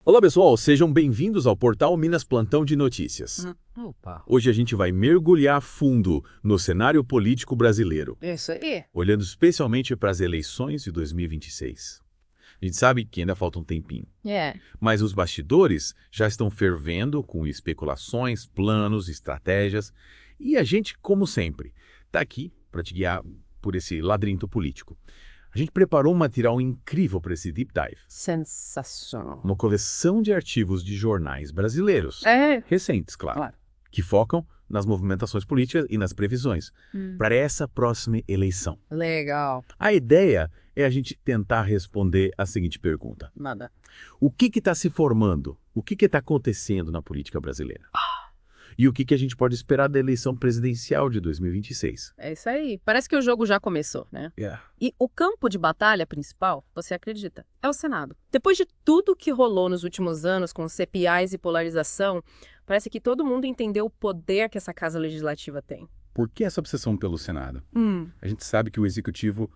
Olá pessoal, sejam bem-vindos ao portal Minas Plantão de Notícias. Opa, Hoje a gente vai mergulhar a fundo no cenário político brasileiro, isso aí. olhando especialmente para as eleições de 2026. A gente sabe que ainda falta um tempinho, mas os bastidores já estão fervendo com especulações, planos, estratégias, e a gente, como sempre, está aqui para te guiar por esse labirinto político. A gente preparou um material incrível para esse deep dive. Sensacional. Uma coleção de artigos de jornais brasileiros, recentes, claro, que focam nas movimentações políticas e nas previsões para essa próxima eleição. Legal. A ideia é a gente tentar responder a seguinte pergunta: Nada. o que está se formando? O que está acontecendo na política brasileira? E o que a gente pode esperar da eleição presidencial de 2026? É isso aí. Parece que o jogo já começou, né? E o campo de batalha principal, você acredita, é o Senado. Depois de tudo que rolou nos últimos anos com CPIs e polarização, parece que todo mundo entendeu o poder que essa casa legislativa tem. Por que essa obsessão pelo Senado? A gente sabe que o executivo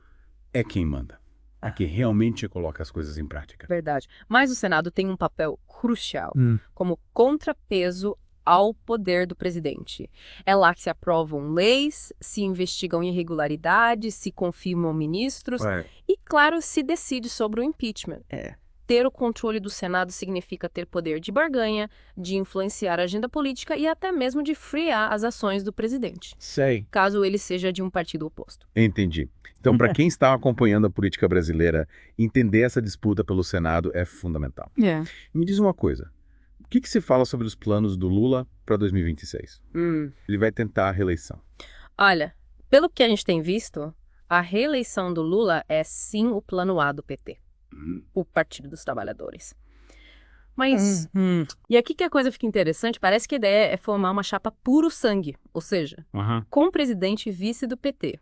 é quem manda. É quem realmente coloca as coisas em prática. Verdade. Mas o Senado tem um papel crucial como contrapeso ao poder do presidente. É lá que se aprovam leis, se investigam irregularidades, se confirmam ministros e, claro, se decide sobre o impeachment. Ter o controle do Senado significa ter poder de barganha, de influenciar a agenda política e até mesmo de frear as ações do presidente, Sei. caso ele seja de um partido oposto. Entendi. Então, para quem está acompanhando a política brasileira, entender essa disputa pelo Senado é fundamental. Me diz uma coisa. O que se fala sobre os planos do Lula para 2026? Ele vai tentar a reeleição. Olha, pelo que a gente tem visto, a reeleição do Lula é sim o plano A do PT, o Partido dos Trabalhadores. Mas, e aqui que a coisa fica interessante, parece que a ideia é formar uma chapa puro sangue, ou seja, com presidente e vice do PT.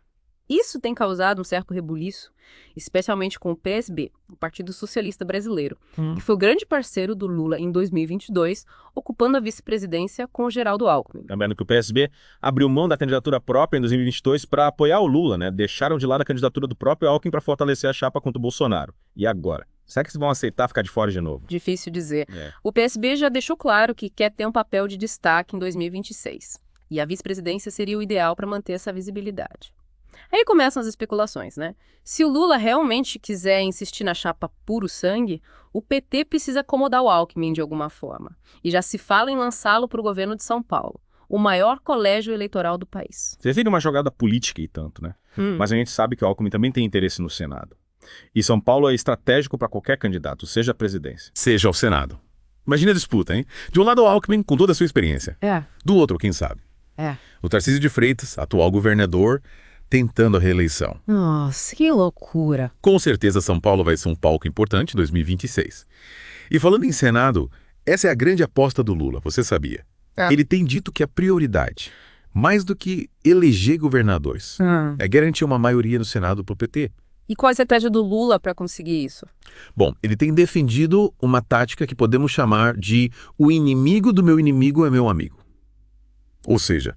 Isso tem causado um certo rebuliço, especialmente com o PSB, o Partido Socialista Brasileiro, que foi o grande parceiro do Lula em 2022, ocupando a vice-presidência com o Geraldo Alckmin. Lembrando que o PSB abriu mão da candidatura própria em 2022 para apoiar o Lula, né? Deixaram de lado a candidatura do próprio Alckmin para fortalecer a chapa contra o Bolsonaro. E agora? Será que eles vão aceitar ficar de fora de novo? Difícil dizer. O PSB já deixou claro que quer ter um papel de destaque em 2026. E a vice-presidência seria o ideal para manter essa visibilidade. Aí começam as especulações, né? Se o Lula realmente quiser insistir na chapa puro sangue, o PT precisa acomodar o Alckmin de alguma forma. E já se fala em lançá-lo para o governo de São Paulo, o maior colégio eleitoral do país. Seria uma jogada política e tanto, né? Mas a gente sabe que o Alckmin também tem interesse no Senado. E São Paulo é estratégico para qualquer candidato, seja a presidência, seja ao Senado. Imagina a disputa, hein? De um lado o Alckmin com toda a sua experiência. Do outro, quem sabe? O Tarcísio de Freitas, atual governador, tentando a reeleição. Nossa, que loucura. Com certeza São Paulo vai ser um palco importante em 2026. E falando em Senado, essa é a grande aposta do Lula, você sabia? Ele tem dito que a prioridade, mais do que eleger governadores, é garantir uma maioria no Senado para o PT. E qual a estratégia do Lula para conseguir isso? Bom, ele tem defendido uma tática que podemos chamar de o inimigo do meu inimigo é meu amigo. Ou seja,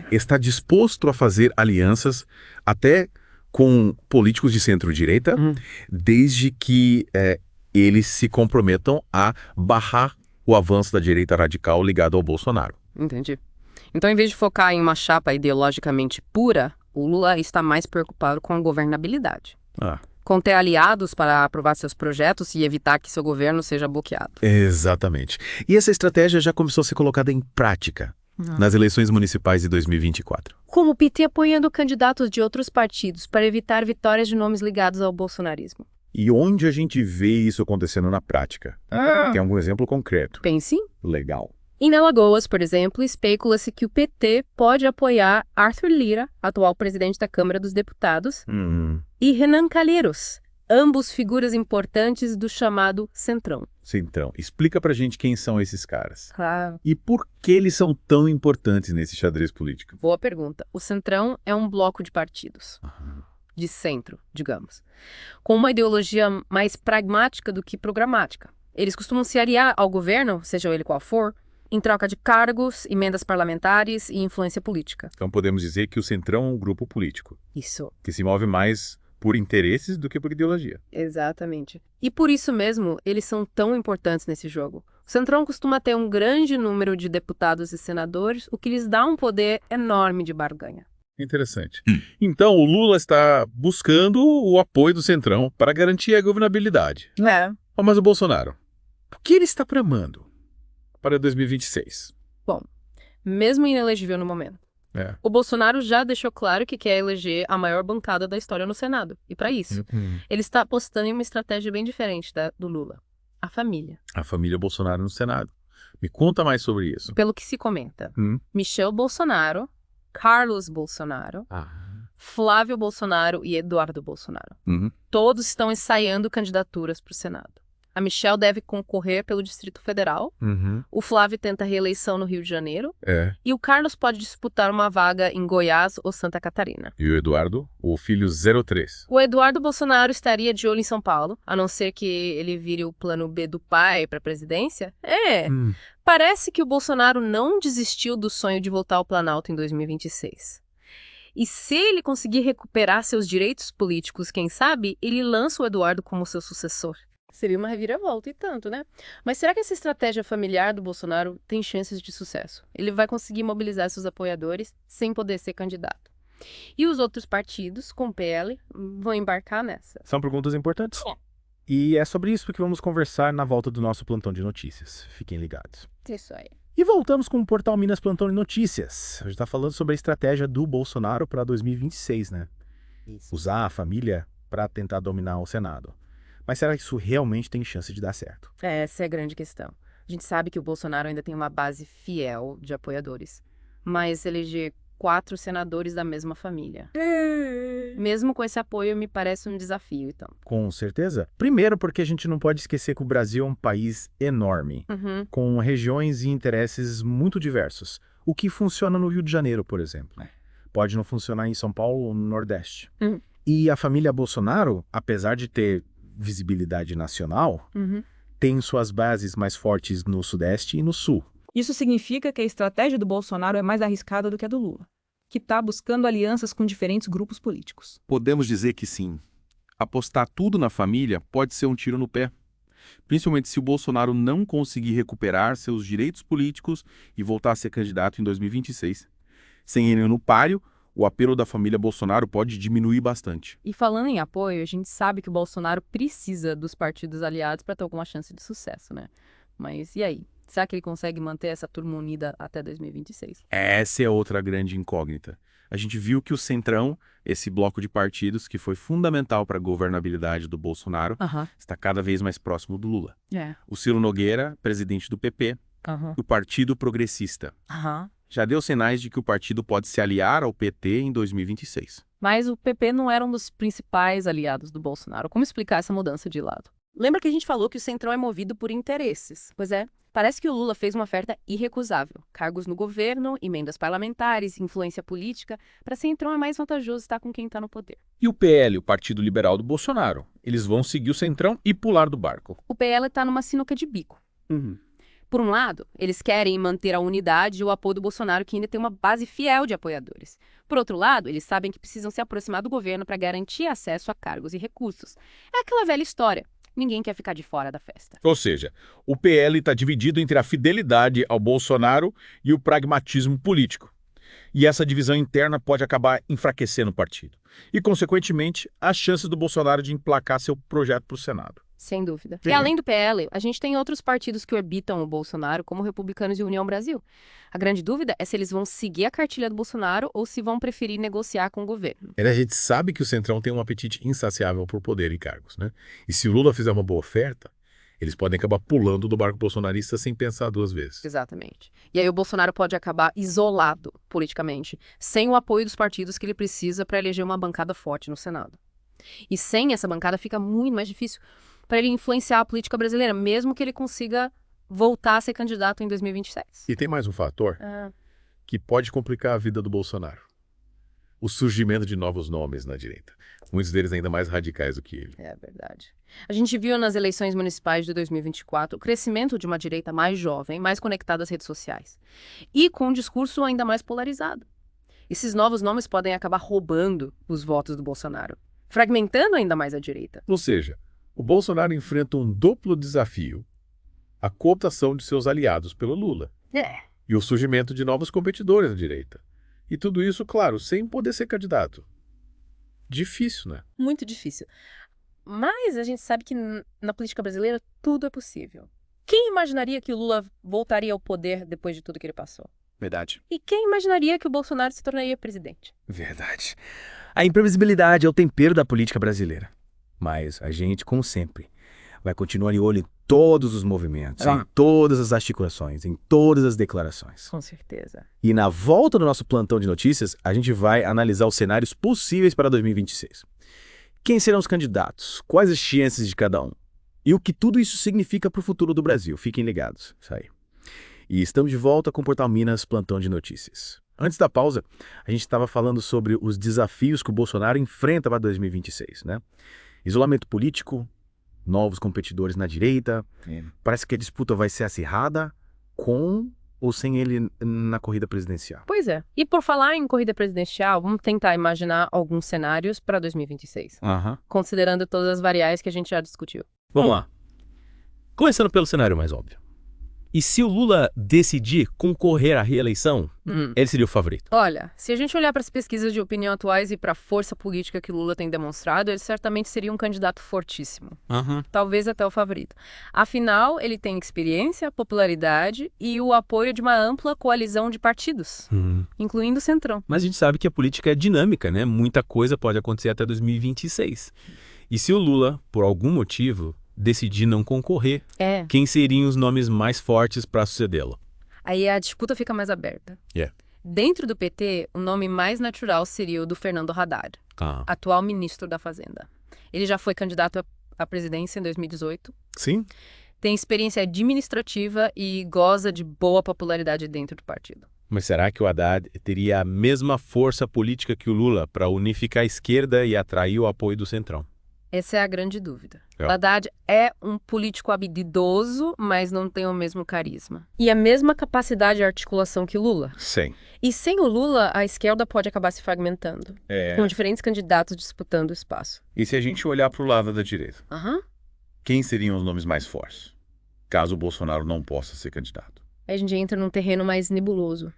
está disposto a fazer alianças até com políticos de centro-direita, desde que eles se comprometam a barrar o avanço da direita radical ligado ao Bolsonaro. Entendi. Então, em vez de focar em uma chapa ideologicamente pura, o Lula está mais preocupado com a governabilidade. Com ter aliados para aprovar seus projetos e evitar que seu governo seja bloqueado. Exatamente. E essa estratégia já começou a ser colocada em prática nas eleições municipais de 2024. Como o PT apoiando candidatos de outros partidos para evitar vitórias de nomes ligados ao bolsonarismo. E onde a gente vê isso acontecendo na prática? Tem algum exemplo concreto? Pense. Legal. Em Alagoas, por exemplo, especula-se que o PT pode apoiar Arthur Lira, atual presidente da Câmara dos Deputados, e Renan Calheiros, ambos figuras importantes do chamado Centrão. Centrão. Explica pra gente quem são esses caras. Claro. E por que eles são tão importantes nesse xadrez político? Boa pergunta. O Centrão é um bloco de partidos. De centro, digamos. Com uma ideologia mais pragmática do que programática. Eles costumam se aliar ao governo, seja ele qual for, em troca de cargos, emendas parlamentares e influência política. Então podemos dizer que o Centrão é um grupo político. Isso. Que se move mais por interesses do que por ideologia. Exatamente. E por isso mesmo, eles são tão importantes nesse jogo. O Centrão costuma ter um grande número de deputados e senadores, o que lhes dá um poder enorme de barganha. Interessante. Então, o Lula está buscando o apoio do Centrão para garantir a governabilidade. Mas o Bolsonaro, o que ele está tramando para 2026? Bom, mesmo inelegível no momento, o Bolsonaro já deixou claro que quer eleger a maior bancada da história no Senado. E para isso, ele está apostando em uma estratégia bem diferente do Lula. A família. A família Bolsonaro no Senado. Me conta mais sobre isso. Pelo que se comenta, Michel Bolsonaro, Carlos Bolsonaro, Flávio Bolsonaro e Eduardo Bolsonaro. Todos estão ensaiando candidaturas para o Senado. A Michelle deve concorrer pelo Distrito Federal. O Flávio tenta reeleição no Rio de Janeiro. E o Carlos pode disputar uma vaga em Goiás ou Santa Catarina. E o Eduardo, o filho 03? O Eduardo Bolsonaro estaria de olho em São Paulo, a não ser que ele vire o plano B do pai para a presidência. Parece que o Bolsonaro não desistiu do sonho de voltar ao Planalto em 2026. E se ele conseguir recuperar seus direitos políticos, quem sabe, ele lança o Eduardo como seu sucessor. Seria uma reviravolta e tanto, né? Mas será que essa estratégia familiar do Bolsonaro tem chances de sucesso? Ele vai conseguir mobilizar seus apoiadores sem poder ser candidato. E os outros partidos, com o PL, vão embarcar nessa? São perguntas importantes. E é sobre isso que vamos conversar na volta do nosso Plantão de Notícias. Fiquem ligados. Isso aí. E voltamos com o Portal Minas Plantão de Notícias. A gente está falando sobre a estratégia do Bolsonaro para 2026, né? Isso. Usar a família para tentar dominar o Senado. Mas será que isso realmente tem chance de dar certo? Essa é a grande questão. A gente sabe que o Bolsonaro ainda tem uma base fiel de apoiadores. Mas eleger 4 senadores da mesma família. Mesmo com esse apoio, me parece um desafio, então. Com certeza. Primeiro porque a gente não pode esquecer que o Brasil é um país enorme, com regiões e interesses muito diversos. O que funciona no Rio de Janeiro, por exemplo. Pode não funcionar em São Paulo ou no Nordeste. E a família Bolsonaro, apesar de ter visibilidade nacional, tem suas bases mais fortes no Sudeste e no Sul. Isso significa que a estratégia do Bolsonaro é mais arriscada do que a do Lula, que está buscando alianças com diferentes grupos políticos. Podemos dizer que sim. Apostar tudo na família pode ser um tiro no pé. Principalmente se o Bolsonaro não conseguir recuperar seus direitos políticos e voltar a ser candidato em 2026. Sem ele no páreo, o apelo da família Bolsonaro pode diminuir bastante. E falando em apoio, a gente sabe que o Bolsonaro precisa dos partidos aliados para ter alguma chance de sucesso, né? Mas e aí? Será que ele consegue manter essa turma unida até 2026? Essa é outra grande incógnita. A gente viu que o Centrão, esse bloco de partidos que foi fundamental para a governabilidade do Bolsonaro, está cada vez mais próximo do Lula. O Ciro Nogueira, presidente do PP, o Partido Progressista. Já deu sinais de que o partido pode se aliar ao PT em 2026. Mas o PP não era um dos principais aliados do Bolsonaro. Como explicar essa mudança de lado? Lembra que a gente falou que o Centrão é movido por interesses? Pois é, parece que o Lula fez uma oferta irrecusável. Cargos no governo, emendas parlamentares, influência política. Para Centrão é mais vantajoso estar com quem está no poder. E o PL, o Partido Liberal do Bolsonaro? Eles vão seguir o Centrão e pular do barco. O PL está numa sinuca de bico. Por um lado, eles querem manter a unidade e o apoio do Bolsonaro, que ainda tem uma base fiel de apoiadores. Por outro lado, eles sabem que precisam se aproximar do governo para garantir acesso a cargos e recursos. É aquela velha história. Ninguém quer ficar de fora da festa. Ou seja, o PL está dividido entre a fidelidade ao Bolsonaro e o pragmatismo político. E essa divisão interna pode acabar enfraquecendo o partido. E, consequentemente, as chances do Bolsonaro de emplacar seu projeto para o Senado. Sem dúvida. E além do PL, a gente tem outros partidos que orbitam o Bolsonaro, como Republicanos e União Brasil. A grande dúvida é se eles vão seguir a cartilha do Bolsonaro ou se vão preferir negociar com o governo. A gente sabe que o Centrão tem um apetite insaciável por poder e cargos, né? E se o Lula fizer uma boa oferta, eles podem acabar pulando do barco bolsonarista sem pensar 2 vezes. Exatamente. E aí o Bolsonaro pode acabar isolado politicamente, sem o apoio dos partidos que ele precisa para eleger uma bancada forte no Senado. E sem essa bancada fica muito mais difícil para ele influenciar a política brasileira, mesmo que ele consiga voltar a ser candidato em 2026. E tem mais um fator que pode complicar a vida do Bolsonaro. O surgimento de novos nomes na direita. Muitos deles ainda mais radicais do que ele. É verdade. A gente viu nas eleições municipais de 2024 o crescimento de uma direita mais jovem, mais conectada às redes sociais. E com um discurso ainda mais polarizado. Esses novos nomes podem acabar roubando os votos do Bolsonaro. fragmentando ainda mais a direita. Ou seja, o Bolsonaro enfrenta um duplo desafio: a cooptação de seus aliados pelo Lula e o surgimento de novos competidores à direita. E tudo isso, claro, sem poder ser candidato. Difícil, né? Muito difícil. Mas a gente sabe que na política brasileira tudo é possível. Quem imaginaria que o Lula voltaria ao poder depois de tudo que ele passou? Verdade. E quem imaginaria que o Bolsonaro se tornaria presidente? Verdade. A imprevisibilidade é o tempero da política brasileira. Mas a gente, como sempre, vai continuar de olho em todos os movimentos, em todas as articulações, em todas as declarações. Com certeza. E na volta do nosso plantão de notícias, a gente vai analisar os cenários possíveis para 2026. Quem serão os candidatos? Quais as chances de cada um? E o que tudo isso significa para o futuro do Brasil? Fiquem ligados. Isso aí. E estamos de volta com o Portal Minas Plantão de Notícias. Antes da pausa, a gente estava falando sobre os desafios que o Bolsonaro enfrenta para 2026, né? Isolamento político, novos competidores na direita. Parece que a disputa vai ser acirrada com ou sem ele na corrida presidencial. Pois é. E por falar em corrida presidencial, vamos tentar imaginar alguns cenários para 2026, considerando todas as variáveis que a gente já discutiu. Vamos lá. Começando pelo cenário mais óbvio. E se o Lula decidir concorrer à reeleição, ele seria o favorito? Olha, se a gente olhar para as pesquisas de opinião atuais e para a força política que o Lula tem demonstrado, ele certamente seria um candidato fortíssimo. Talvez até o favorito. Afinal, ele tem experiência, popularidade e o apoio de uma ampla coalizão de partidos, incluindo o Centrão. Mas a gente sabe que a política é dinâmica, né? Muita coisa pode acontecer até 2026. E se o Lula, por algum motivo, decidir não concorrer, quem seriam os nomes mais fortes para sucedê-lo? Aí a disputa fica mais aberta. Dentro do PT, o nome mais natural seria o do Fernando Haddad, atual ministro da Fazenda. Ele já foi candidato à presidência em 2018. Sim. Tem experiência administrativa e goza de boa popularidade dentro do partido. Mas será que o Haddad teria a mesma força política que o Lula para unificar a esquerda e atrair o apoio do Centrão? Essa é a grande dúvida. O Haddad é um político habilidoso, mas não tem o mesmo carisma. E a mesma capacidade de articulação que o Lula. Sim. E sem o Lula, a esquerda pode acabar se fragmentando, com diferentes candidatos disputando o espaço. E se a gente olhar para o lado da direita? Quem seriam os nomes mais fortes, caso o Bolsonaro não possa ser candidato? Aí a gente entra num terreno mais nebuloso.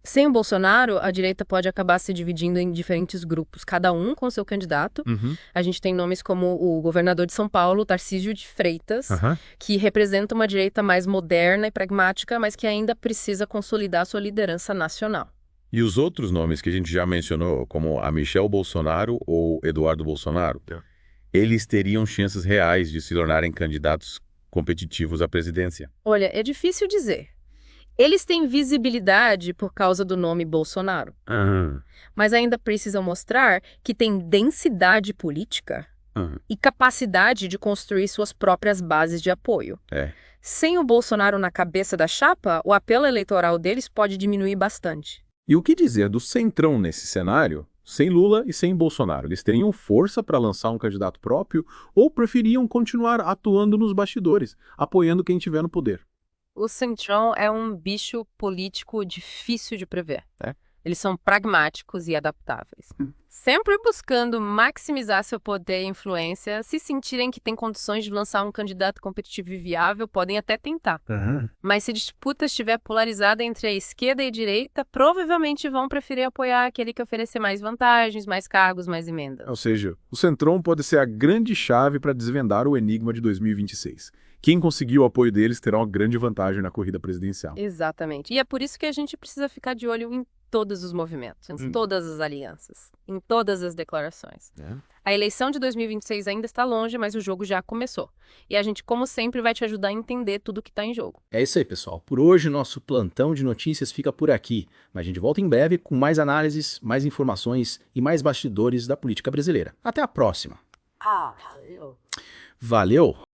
Sem o Bolsonaro, a direita pode acabar se dividindo em diferentes grupos, cada um com seu candidato. A gente tem nomes como o governador de São Paulo, Tarcísio de Freitas, que representa uma direita mais moderna e pragmática, mas que ainda precisa consolidar sua liderança nacional. E os outros nomes que a gente já mencionou, como a Michelle Bolsonaro ou Eduardo Bolsonaro, eles teriam chances reais de se tornarem candidatos competitivos à presidência? Olha, é difícil dizer. Eles têm visibilidade por causa do nome Bolsonaro, mas ainda precisam mostrar que têm densidade política e capacidade de construir suas próprias bases de apoio. Sem o Bolsonaro na cabeça da chapa, o apelo eleitoral deles pode diminuir bastante. E o que dizer do Centrão nesse cenário? Sem Lula e sem Bolsonaro, eles teriam força para lançar um candidato próprio ou preferiam continuar atuando nos bastidores, apoiando quem estiver no poder? O Centrão é um bicho político difícil de prever. Eles são pragmáticos e adaptáveis. Sempre buscando maximizar seu poder e influência. Se sentirem que têm condições de lançar um candidato competitivo e viável, podem até tentar. Mas se a disputa estiver polarizada entre a esquerda e a direita, provavelmente vão preferir apoiar aquele que oferecer mais vantagens, mais cargos, mais emendas. Ou seja, o Centrão pode ser a grande chave para desvendar o enigma de 2026. Quem conseguir o apoio deles terá uma grande vantagem na corrida presidencial. Exatamente. E é por isso que a gente precisa ficar de olho em todos os movimentos, em todas as alianças, em todas as declarações. A eleição de 2026 ainda está longe, mas o jogo já começou. E a gente, como sempre, vai te ajudar a entender tudo que está em jogo. É isso aí, pessoal. Por hoje, nosso plantão de notícias fica por aqui. Mas a gente volta em breve com mais análises, mais informações e mais bastidores da política brasileira. Até a próxima. Valeu! Valeu!